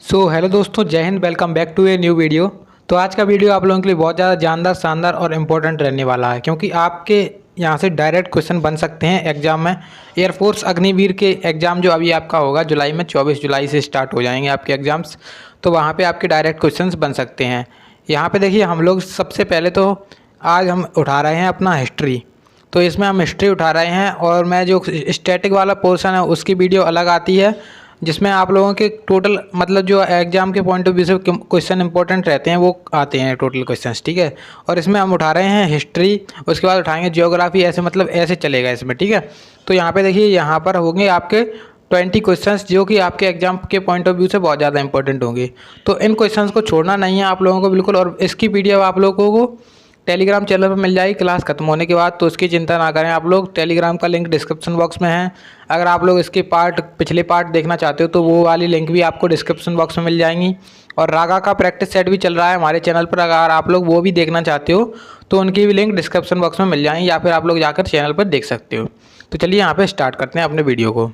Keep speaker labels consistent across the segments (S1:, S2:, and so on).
S1: Hello दोस्तों, जय हिंद। Welcome back to a new video. तो आज का वीडियो आप लोगों के लिए बहुत ज़्यादा जानदार, शानदार और इम्पोर्टेंट रहने वाला है, क्योंकि आपके यहाँ से डायरेक्ट क्वेश्चन बन सकते हैं एग्जाम में। एयरफोर्स अग्निवीर के एग्ज़ाम जो अभी आपका होगा जुलाई में, 24 जुलाई से स्टार्ट हो जाएंगे आपके एग्ज़ाम्स। तो वहाँ पे आपके डायरेक्ट क्वेश्चंस बन सकते हैं। यहाँ पे देखिए, हम लोग सबसे पहले तो आज हम उठा रहे हैं अपना हिस्ट्री। तो इसमें हम हिस्ट्री उठा रहे हैं, और मैं जो स्टैटिक वाला पोर्शन है उसकी वीडियो अलग आती है, जिसमें आप लोगों के टोटल मतलब जो एग्जाम के पॉइंट ऑफ व्यू से क्वेश्चन इंपॉर्टेंट रहते हैं वो आते हैं टोटल क्वेश्चंस, ठीक है। और इसमें हम उठा रहे हैं हिस्ट्री, उसके बाद उठाएंगे ज्योग्राफी, ऐसे मतलब ऐसे चलेगा इसमें, ठीक है। तो यहाँ पे देखिए, यहाँ पर होंगे आपके 20 क्वेश्चंस जो कि आपके एग्जाम के पॉइंट ऑफ व्यू से बहुत ज़्यादा इंपॉर्टेंट होंगे। तो इन क्वेश्चंस को छोड़ना नहीं है आप लोगों को बिल्कुल। और इसकी पीडीएफ आप लोगों को टेलीग्राम चैनल पर मिल जाएगी क्लास खत्म होने के बाद, तो उसकी चिंता ना करें आप लोग। टेलीग्राम का लिंक डिस्क्रिप्शन बॉक्स में है। अगर आप लोग इसके पिछले पार्ट देखना चाहते हो तो वो वाली लिंक भी आपको डिस्क्रिप्शन बॉक्स में मिल जाएंगी। और रागा का प्रैक्टिस सेट भी चल रहा है हमारे चैनल पर, अगर आप लोग वो भी देखना चाहते हो तो उनकी भी लिंक डिस्क्रिप्शन बॉक्स में मिल जाएंगी, या फिर आप लोग जाकर चैनल पर देख सकते हो। तो चलिए यहाँ पर स्टार्ट करते हैं अपने वीडियो को।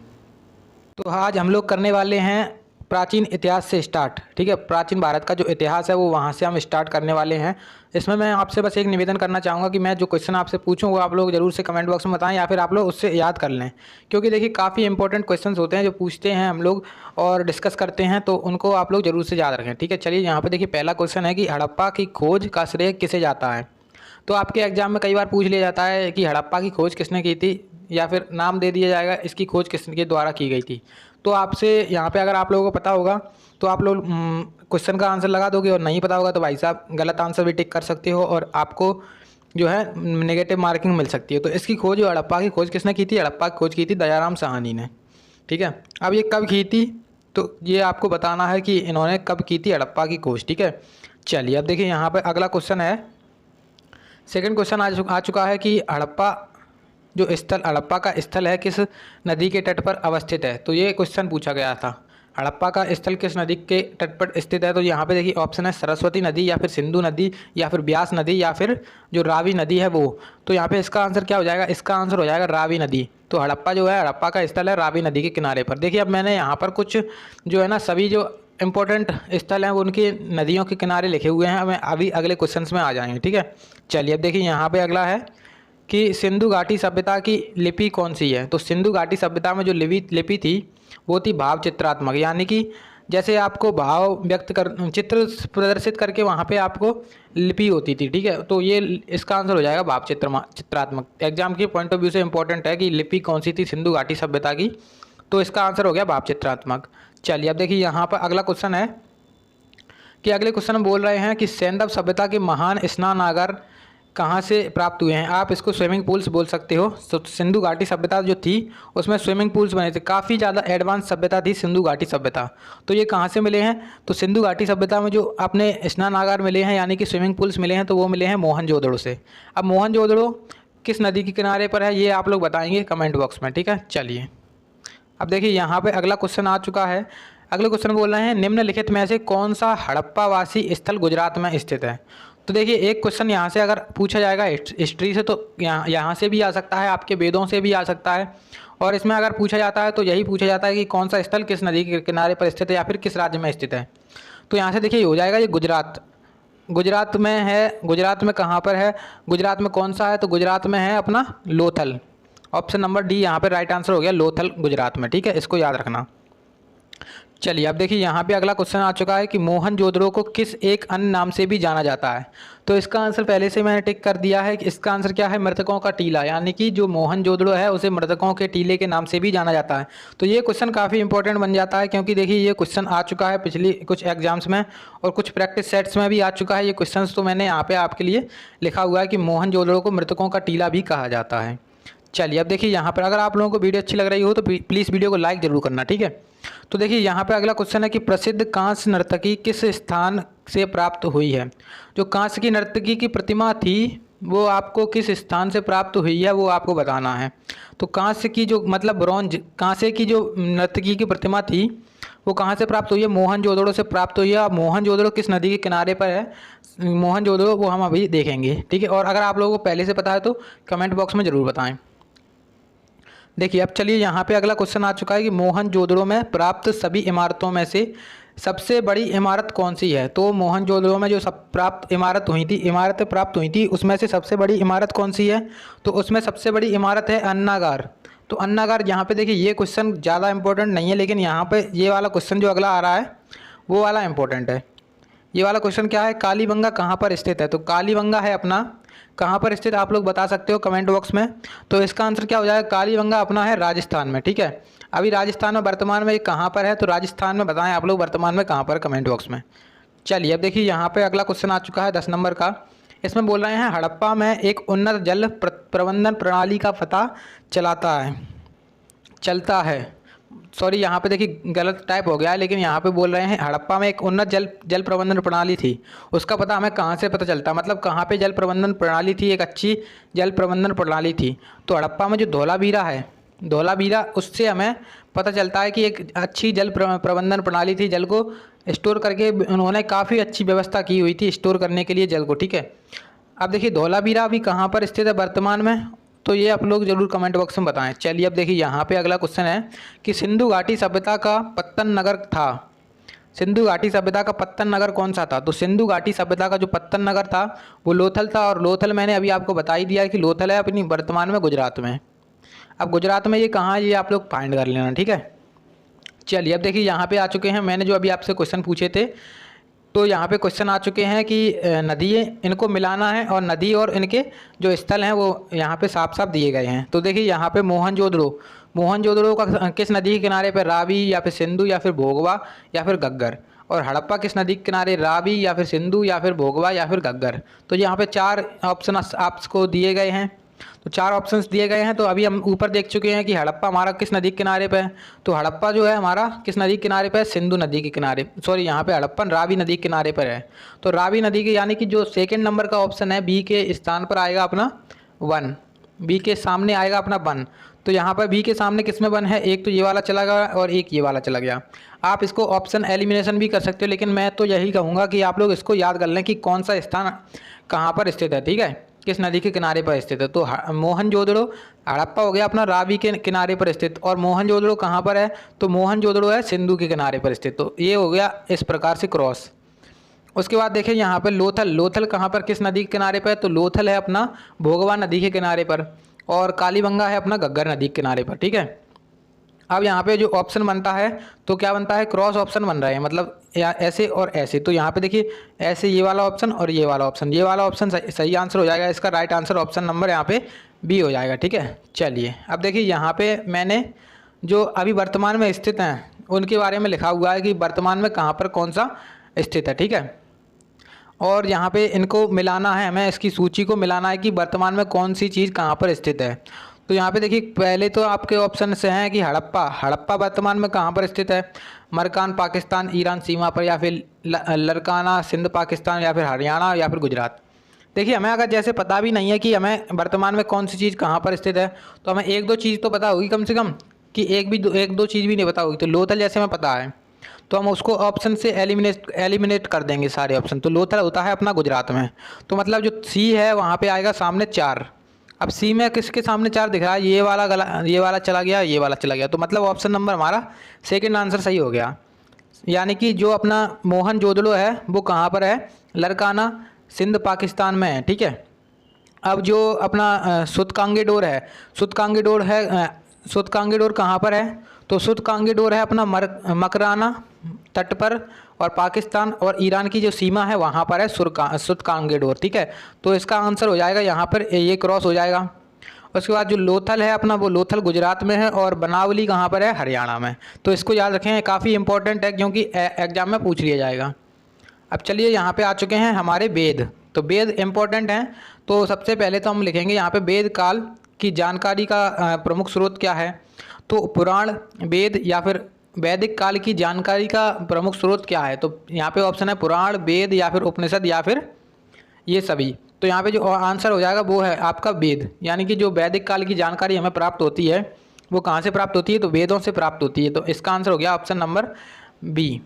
S1: तो आज हम लोग करने वाले हैं प्राचीन इतिहास से स्टार्ट, ठीक है। प्राचीन भारत का जो इतिहास है वो वहाँ से हम स्टार्ट करने वाले हैं। इसमें मैं आपसे बस एक निवेदन करना चाहूँगा कि मैं जो क्वेश्चन आपसे पूछूँ वो आप लोग जरूर से कमेंट बॉक्स में बताएं, या फिर आप लोग उससे याद कर लें, क्योंकि देखिए काफ़ी इंपॉर्टेंट क्वेश्चंस होते हैं जो पूछते हैं हम लोग और डिस्कस करते हैं, तो उनको आप लोग जरूर से याद रखें, ठीक है। चलिए यहाँ पर देखिए, पहला क्वेश्चन है कि हड़प्पा की खोज का श्रेय किसे जाता है। तो आपके एग्जाम में कई बार पूछ लिया जाता है कि हड़प्पा की खोज किसने की थी, या फिर नाम दे दिया जाएगा इसकी खोज किसके द्वारा की गई थी। तो आपसे यहाँ पे अगर आप लोगों को पता होगा तो आप लोग क्वेश्चन का आंसर लगा दोगे, और नहीं पता होगा तो भाई साहब गलत आंसर भी टिक कर सकते हो, और आपको जो है नेगेटिव मार्किंग मिल सकती है। तो इसकी खोज, हड़प्पा की खोज किसने की थी? हड़प्पा की खोज की थी दयाराम साहनी ने, ठीक है। अब ये कब की थी, तो ये आपको बताना है कि इन्होंने कब की थी हड़प्पा की खोज, ठीक है। चलिए अब देखिए, यहाँ पर अगला क्वेश्चन है, सेकंड क्वेश्चन आ चुका है कि हड़प्पा का स्थल है किस नदी के तट पर अवस्थित है। तो ये क्वेश्चन पूछा गया था, हड़प्पा का स्थल किस नदी के तट पर स्थित है। तो यहाँ पे देखिए ऑप्शन है सरस्वती नदी, या फिर सिंधु नदी, या फिर ब्यास नदी, या फिर जो रावी नदी है वो। तो यहाँ पे इसका आंसर क्या हो जाएगा? इसका आंसर हो जाएगा रावी नदी। तो हड़प्पा जो है, हड़प्पा का स्थल है रावी नदी के किनारे पर। देखिए अब मैंने यहाँ पर कुछ जो है ना, सभी जो इंपॉर्टेंट स्थल हैं वो उनकी नदियों के किनारे लिखे हुए हैं। हमें अभी अगले क्वेश्चन में आ जाएंगे, ठीक है। चलिए अब देखिए, यहाँ पे अगला है कि सिंधु घाटी सभ्यता की लिपि कौन सी है। तो सिंधु घाटी सभ्यता में जो लिपि थी वो थी भाव चित्रात्मक, यानी कि जैसे आपको भाव व्यक्त कर, चित्र प्रदर्शित करके वहाँ पे आपको लिपि होती थी, ठीक है। तो ये इसका आंसर हो जाएगा भाव चित्रात्मक। एग्जाम के पॉइंट ऑफ व्यू से इंपॉर्टेंट है कि लिपि कौन सी थी सिंधु घाटी सभ्यता की। तो इसका आंसर हो गया भाव चित्रात्मक। चलिए अब देखिए, यहाँ पर अगला क्वेश्चन है कि अगले क्वेश्चन में बोल रहे हैं कि सैंधव सभ्यता के महान स्नानागार कहाँ से प्राप्त हुए हैं। आप इसको स्विमिंग पूल्स बोल सकते हो। तो सिंधु घाटी सभ्यता जो थी उसमें स्विमिंग पूल्स बने थे, काफ़ी ज़्यादा एडवांस सभ्यता थी सिंधु घाटी सभ्यता। तो ये कहाँ से मिले हैं? तो सिंधु घाटी सभ्यता में जो अपने स्नानागार मिले हैं, यानी कि स्विमिंग पूल्स मिले हैं, तो वो मिले हैं मोहनजोदड़ो से। अब मोहनजोदड़ो किस नदी के किनारे पर है ये आप लोग बताएंगे कमेंट बॉक्स में, ठीक है। चलिए अब देखिए, यहाँ पे अगला क्वेश्चन आ चुका है। अगले क्वेश्चन बोल रहे हैं निम्नलिखित में से कौन सा हड़प्पावासी स्थल गुजरात में स्थित है। तो देखिए, एक क्वेश्चन यहाँ से अगर पूछा जाएगा हिस्ट्री से, तो यहाँ से भी आ सकता है, आपके वेदों से भी आ सकता है। और इसमें अगर पूछा जाता है तो यही पूछा जाता है कि कौन सा स्थल किस नदी के किनारे पर स्थित है, या फिर किस राज्य में स्थित है। तो यहाँ से देखिए हो जाएगा ये गुजरात में है। गुजरात में कहाँ पर है? गुजरात में कौन सा है? तो गुजरात में है अपना लोथल। ऑप्शन नंबर डी यहाँ पे राइट आंसर हो गया, लोथल गुजरात में, ठीक है। इसको याद रखना। चलिए अब देखिए, यहाँ पे अगला क्वेश्चन आ चुका है कि मोहनजोदड़ो को किस एक अन्य नाम से भी जाना जाता है। तो इसका आंसर पहले से मैंने टिक कर दिया है कि इसका आंसर क्या है? मृतकों का टीला, यानी कि जो मोहनजोदड़ो है उसे मृतकों के टीले के नाम से भी जाना जाता है। तो ये क्वेश्चन काफ़ी इंपॉर्टेंट बन जाता है, क्योंकि देखिए ये क्वेश्चन आ चुका है पिछली कुछ एग्जाम्स में, और कुछ प्रैक्टिस सेट्स में भी आ चुका है ये क्वेश्चन। तो मैंने यहाँ पे आपके लिए लिखा हुआ है कि मोहनजोदड़ो को मृतकों का टीला भी कहा जाता है। चलिए अब देखिए, यहाँ पर अगर आप लोगों को वीडियो अच्छी लग रही हो तो प्लीज़ वीडियो को लाइक जरूर करना, ठीक है। तो देखिए, यहाँ पे अगला क्वेश्चन है कि प्रसिद्ध कांस्य नर्तकी किस स्थान से प्राप्त हुई है। जो कांस्य की नर्तकी की प्रतिमा थी वो आपको किस स्थान से प्राप्त हुई है वो आपको बताना है। तो कांस्य की जो मतलब ब्रॉन्ज कांस्य की जो नर्तकी की प्रतिमा थी वो कहाँ से प्राप्त हुई है? मोहनजोदड़ो से प्राप्त हुई है। अब मोहनजोदड़ो किस नदी के किनारे पर है मोहनजोदड़ो, वो हम अभी देखेंगे, ठीक है। और अगर आप लोगों को पहले से पता है तो कमेंट बॉक्स में ज़रूर बताएं। देखिए अब चलिए, यहाँ पे अगला क्वेश्चन आ चुका है कि मोहनजोदड़ो में प्राप्त सभी इमारतों में से सबसे बड़ी इमारत कौन सी है? तो मोहनजोदड़ो में जो सब प्राप्त इमारतें प्राप्त हुई थी, उसमें से सबसे बड़ी इमारत कौन सी है? तो उसमें सबसे बड़ी इमारत है अन्नागार। तो अन्नागार, यहाँ पे देखिए ये क्वेश्चन ज़्यादा इंपॉर्टेंट नहीं है, लेकिन यहाँ पे ये वाला क्वेश्चन जो अगला आ रहा है वो वाला इंपॉर्टेंट है। ये वाला क्वेश्चन क्या है? कालीबंगा कहाँ पर स्थित है? तो कालीबंगा है अपना कहाँ पर स्थित, आप लोग बता सकते हो कमेंट बॉक्स में। तो इसका आंसर क्या हो जाएगा? कालीबंगा अपना है राजस्थान में, ठीक है। अभी राजस्थान में वर्तमान में ये कहाँ पर है? तो राजस्थान में बताएं आप लोग वर्तमान में कहाँ पर, कमेंट बॉक्स में। चलिए अब देखिए यहाँ पे अगला क्वेश्चन आ चुका है 10 नंबर का। इसमें बोल रहे हैं हड़प्पा में एक उन्नत जल प्रबंधन प्रणाली का पता चलता है। सॉरी, यहाँ पे देखिए गलत टाइप हो गया है, लेकिन यहाँ पे बोल रहे हैं हड़प्पा में एक उन्नत जल प्रबंधन प्रणाली थी, उसका पता हमें कहाँ से पता चलता, मतलब कहाँ पे जल प्रबंधन प्रणाली थी, एक अच्छी जल प्रबंधन प्रणाली थी। तो हड़प्पा में जो धोलावीरा है, धोलावीरा, उससे हमें पता चलता है कि एक अच्छी जल प्रबंधन प्रणाली थी। जल को स्टोर करके उन्होंने काफ़ी अच्छी व्यवस्था की हुई थी स्टोर करने के लिए जल को, ठीक है। अब देखिए धौलावीरा अभी कहाँ पर स्थित है वर्तमान में? तो ये आप लोग जरूर कमेंट बॉक्स में बताएं। चलिए अब देखिए यहाँ पे अगला क्वेश्चन है कि सिंधु घाटी सभ्यता का पत्तन नगर था। सिंधु घाटी सभ्यता का पत्तन नगर कौन सा था? तो सिंधु घाटी सभ्यता का जो पत्तन नगर था वो लोथल था, और लोथल मैंने अभी आपको बता ही दिया है कि लोथल है अपनी वर्तमान में गुजरात में। अब गुजरात में ये कहाँ है ये आप लोग फाइंड कर लेना, ठीक है। चलिए अब देखिए यहाँ पे आ चुके हैं, मैंने जो अभी आपसे क्वेश्चन पूछे थे, तो यहाँ पे क्वेश्चन आ चुके हैं कि नदी इनको मिलाना है, और नदी और इनके जो स्थल हैं वो यहाँ पे साफ साफ दिए गए हैं। तो देखिए यहाँ पे मोहनजोदड़ो का किस नदी के किनारे पर? रावी या फिर सिंधु या फिर भोगवा या फिर घग्गर। और हड़प्पा किस नदी के किनारे? रावी या फिर सिंधु या फिर भोगवा या फिर घग्गर। तो यहाँ पे 4 ऑप्शन आपको दिए गए हैं, तो 4 ऑप्शंस दिए गए हैं। तो अभी हम ऊपर देख चुके हैं कि हड़प्पा हमारा किस नदी के किनारे पे है। तो हड़प्पा जो है हमारा किस नदी के किनारे पे है? सिंधु नदी के किनारे, सॉरी यहाँ पे हड़प्पा रावी नदी के किनारे पर है। तो रावी नदी के, यानी कि जो सेकंड नंबर का ऑप्शन है बी के स्थान पर आएगा अपना 1, बी के सामने आएगा अपना 1। तो यहाँ पर बी के सामने किस में 1 है? एक तो ये वाला चला गया और एक ये वाला चला गया। आप इसको ऑप्शन एलिमिनेशन भी कर सकते हो, लेकिन मैं तो यही कहूँगा कि आप लोग इसको याद कर लें कि कौन सा स्थान कहाँ पर स्थित है, ठीक है, किस नदी के किनारे पर स्थित है। तो मोहनजोदड़ो, हड़प्पा हो गया अपना रावी के किनारे पर स्थित, और मोहनजोदड़ो कहाँ पर है? तो मोहनजोदड़ो है सिंधु के किनारे पर स्थित। तो ये हो गया इस प्रकार से क्रॉस। उसके बाद देखिए यहाँ पर लोथल कहाँ पर, किस नदी के किनारे पर? तो लोथल है अपना भोगवा नदी के किनारे पर, और कालीबंगा है अपना घग्गर नदी के किनारे पर, ठीक है। अब यहाँ पे जो ऑप्शन बनता है तो क्या बनता है? क्रॉस ऑप्शन बन रहे हैं, मतलब या ऐसे और ऐसे। तो यहाँ पे देखिए ऐसे ये वाला ऑप्शन और ये वाला ऑप्शन, ये वाला ऑप्शन सही आंसर हो जाएगा। इसका राइट आंसर ऑप्शन नंबर यहाँ पे बी हो जाएगा, ठीक है। चलिए अब देखिए यहाँ पे मैंने जो अभी वर्तमान में स्थित हैं उनके बारे में लिखा हुआ है कि वर्तमान में कहाँ पर कौन सा स्थित है, ठीक है। और यहाँ पे इनको मिलाना है, हमें इसकी सूची को मिलाना है कि वर्तमान में कौन सी चीज़ कहाँ पर स्थित है। तो यहाँ पे देखिए पहले तो आपके ऑप्शन से हैं कि हड़प्पा वर्तमान में कहाँ पर स्थित है? मरकान पाकिस्तान ईरान सीमा पर, या फिर लरकाना सिंध पाकिस्तान, या फिर हरियाणा, या फिर गुजरात। देखिए हमें अगर जैसे पता भी नहीं है कि हमें वर्तमान में कौन सी चीज़ कहाँ पर स्थित है, तो हमें 1-2 चीज़ तो पता होगी कम से कम, कि एक दो चीज़ भी नहीं पता होगी। तो लोथल जैसे हमें पता है तो हम उसको ऑप्शन से एलिमिनेट कर देंगे सारे ऑप्शन। तो लोथल होता है अपना गुजरात में। तो मतलब जो सी है वहाँ पे आएगा सामने 4। अब सी में किसके सामने 4 दिख रहा है? ये वाला चला गया, ये वाला चला गया। तो मतलब ऑप्शन नंबर हमारा सेकंड आंसर सही हो गया, यानी कि जो अपना मोहनजोदड़ो है वो कहाँ पर है? लरकाना सिंध पाकिस्तान में है, ठीक है। अब जो अपना सुतकांगेडोर है, सुतकांगेडोर कहाँ पर है? तो सुतकांगेडोर है अपना मकराना तट पर, और पाकिस्तान और ईरान की जो सीमा है वहाँ पर है सुतकांगेडोर, ठीक है। तो इसका आंसर हो जाएगा यहाँ पर ये क्रॉस हो जाएगा। उसके बाद जो लोथल है अपना, वो लोथल गुजरात में है, और बनावली कहाँ पर है? हरियाणा में। तो इसको याद रखें, काफ़ी इंपॉर्टेंट है क्योंकि एग्जाम में पूछ लिया जाएगा। अब चलिए यहाँ पे आ चुके हैं हमारे वेद। तो वेद इंपॉर्टेंट हैं, तो सबसे पहले तो हम लिखेंगे यहाँ पे वेद काल की जानकारी का प्रमुख स्रोत क्या है? तो पुराण, वेद, या फिर वैदिक काल की जानकारी का प्रमुख स्रोत क्या है? तो यहाँ पे ऑप्शन है पुराण, वेद, या फिर उपनिषद, या फिर ये सभी। तो यहाँ पे जो आंसर हो जाएगा वो है आपका वेद, यानी कि जो वैदिक काल की जानकारी हमें प्राप्त होती है वो कहाँ से प्राप्त होती है? तो वेदों से प्राप्त होती है। तो इसका आंसर हो गया ऑप्शन नंबर बी।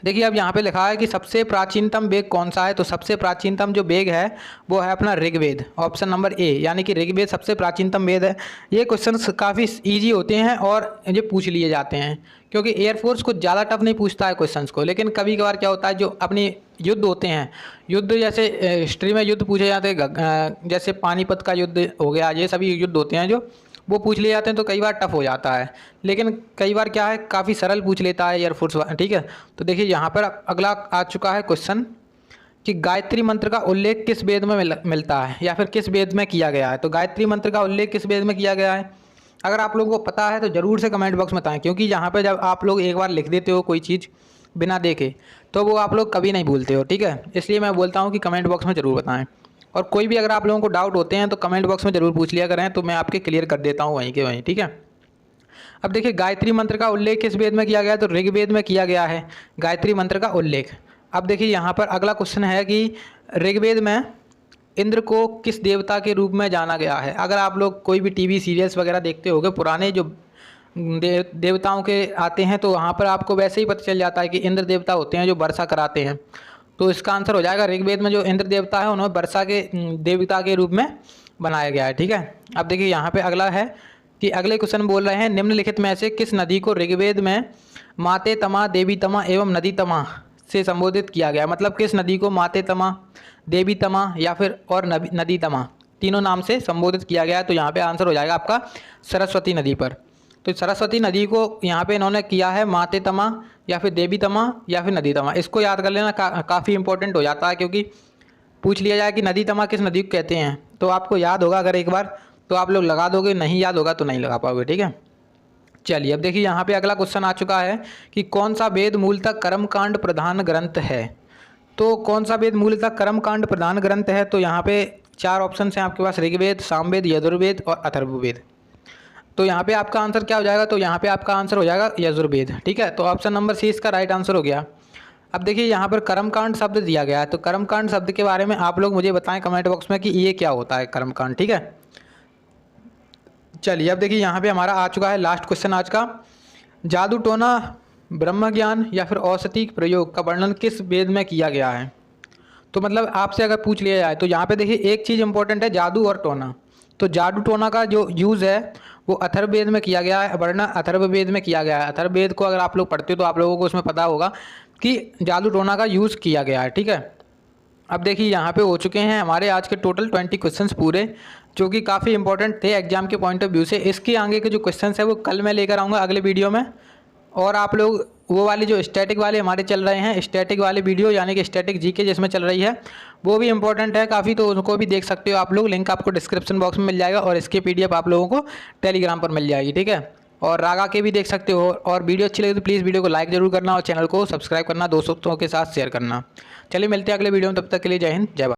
S1: देखिए अब यहाँ पे लिखा है कि सबसे प्राचीनतम वेद कौन सा है, तो सबसे प्राचीनतम जो वेद है वो है अपना ऋग्वेद, ऑप्शन नंबर ए, यानी कि ऋग्वेद सबसे प्राचीनतम वेद है। ये क्वेश्चंस काफ़ी इजी होते हैं और ये पूछ लिए जाते हैं, क्योंकि एयरफोर्स कुछ ज़्यादा टफ नहीं पूछता है क्वेश्चंस को, लेकिन कभी कभार क्या होता है जो अपनी युद्ध होते हैं, युद्ध जैसे हिस्ट्री में युद्ध पूछे जाते हैं, जैसे पानीपत का युद्ध हो गया, ये सभी युद्ध होते हैं जो वो पूछ लिए जाते हैं, तो कई बार टफ हो जाता है, लेकिन कई बार क्या है काफ़ी सरल पूछ लेता है एयरफोर्स, ठीक है। तो देखिए यहाँ पर अगला आ चुका है क्वेश्चन कि गायत्री मंत्र का उल्लेख किस वेद में मिलता है या फिर किस वेद में किया गया है। तो गायत्री मंत्र का उल्लेख किस वेद में किया गया है, अगर आप लोगों को पता है तो ज़रूर से कमेंट बॉक्स में बताएं, क्योंकि यहाँ पर जब आप लोग एक बार लिख देते हो कोई चीज़ बिना देखे तो वो आप लोग कभी नहीं भूलते हो, ठीक है। इसलिए मैं बोलता हूँ कि कमेंट बॉक्स में ज़रूर बताएं, और कोई भी अगर आप लोगों को डाउट होते हैं तो कमेंट बॉक्स में ज़रूर पूछ लिया करें, तो मैं आपके क्लियर कर देता हूँ वहीं के वहीं, ठीक है। अब देखिए गायत्री मंत्र का उल्लेख किस वेद में किया गया है, तो ऋग्वेद में किया गया है गायत्री मंत्र का उल्लेख। अब देखिए यहाँ पर अगला क्वेश्चन है कि ऋग्वेद में इंद्र को किस देवता के रूप में जाना गया है। अगर आप लोग कोई भी टीवी सीरियल्स वगैरह देखते होंगे, पुराने जो देवताओं के आते हैं, तो वहाँ पर आपको वैसे ही पता चल जाता है कि इंद्र देवता होते हैं जो वर्षा कराते हैं। तो इसका आंसर हो जाएगा ऋग्वेद में जो इंद्र देवता है उन्हें वर्षा के देवता के रूप में बनाया गया है, ठीक है। अब देखिए यहाँ पे अगला है कि अगले क्वेश्चन बोल रहे हैं निम्नलिखित में से किस नदी को ऋग्वेद में माते तमा, देवी तमा एवं नदी तमा से संबोधित किया गया। मतलब किस नदी को माते तमा, देवी तमा या फिर और नदी तमा तीनों नाम से संबोधित किया गया है। तो यहाँ पे आंसर हो जाएगा आपका सरस्वती नदी पर। तो सरस्वती नदी को यहाँ पे इन्होंने किया है माते तमा या फिर देवी तमा या फिर नदी तमा। इसको याद कर लेना, काफ़ी इंपॉर्टेंट हो जाता है, क्योंकि पूछ लिया जाए कि नदी तमा किस नदी को कहते हैं तो आपको याद होगा अगर एक बार, तो आप लोग लगा दोगे, नहीं याद होगा तो नहीं लगा पाओगे, ठीक है। चलिए अब देखिए यहाँ पे अगला क्वेश्चन आ चुका है कि कौन सा वेद मूलतः कर्मकांड प्रधान ग्रंथ है। तो कौन सा वेद मूलतः कर्मकांड प्रधान ग्रंथ है, तो यहाँ पे 4 ऑप्शन हैं आपके पास, ऋग्वेद, सामवेद, यजुर्वेद और अथर्ववेद। तो यहाँ पे आपका आंसर क्या हो जाएगा, तो यहाँ पे आपका आंसर हो जाएगा यजुर्वेद, ठीक है। तो ऑप्शन नंबर सी इसका राइट आंसर हो गया। अब देखिए यहाँ पर कर्मकांड शब्द दिया गया है, तो कर्मकांड शब्द के बारे में आप लोग मुझे बताएं कमेंट बॉक्स में कि ये क्या होता है कर्मकांड, ठीक है। चलिए अब देखिए यहाँ पे हमारा आ चुका है लास्ट क्वेश्चन आज का, जादू टोना, ब्रह्म ज्ञान या फिर औषधि प्रयोग का वर्णन किस वेद में किया गया है। तो मतलब आपसे अगर पूछ लिया जाए तो यहाँ पे देखिए एक चीज़ इंपॉर्टेंट है, जादू और टोना। तो जादू टोना का जो यूज़ है वो अथर्ववेद में किया गया है, वरना अथर्ववेद में किया गया है। अथर्ववेद को अगर आप लोग पढ़ते हो तो आप लोगों को उसमें पता होगा कि जादू टोना का यूज़ किया गया है, ठीक है। अब देखिए यहाँ पे हो चुके हैं हमारे आज के टोटल 20 क्वेश्चंस पूरे, जो कि काफ़ी इंपॉर्टेंट थे एग्जाम के पॉइंट ऑफ व्यू से। इसके आगे के जो क्वेश्चंस है वो कल मैं लेकर आऊँगा अगले वीडियो में, और आप लोग वो वाले जो स्टैटिक वाले हमारे चल रहे हैं, स्टैटिक वाले वीडियो यानी कि स्टैटिक जीके जिसमें चल रही है, वो भी इंपॉर्टेंट है काफ़ी, तो उनको भी देख सकते हो आप लोग। लिंक आपको डिस्क्रिप्शन बॉक्स में मिल जाएगा और इसकी PDF आप लोगों को टेलीग्राम पर मिल जाएगी, ठीक है। और रागा के भी देख सकते हो। और वीडियो अच्छी लगी तो प्लीज़ वीडियो को लाइक जरूर करना और चैनल को सब्सक्राइब करना, दोस्तों के साथ शेयर करना। चलिए मिलते हैं अगले वीडियो में, तब तक के लिए जय हिंद, जय भारत।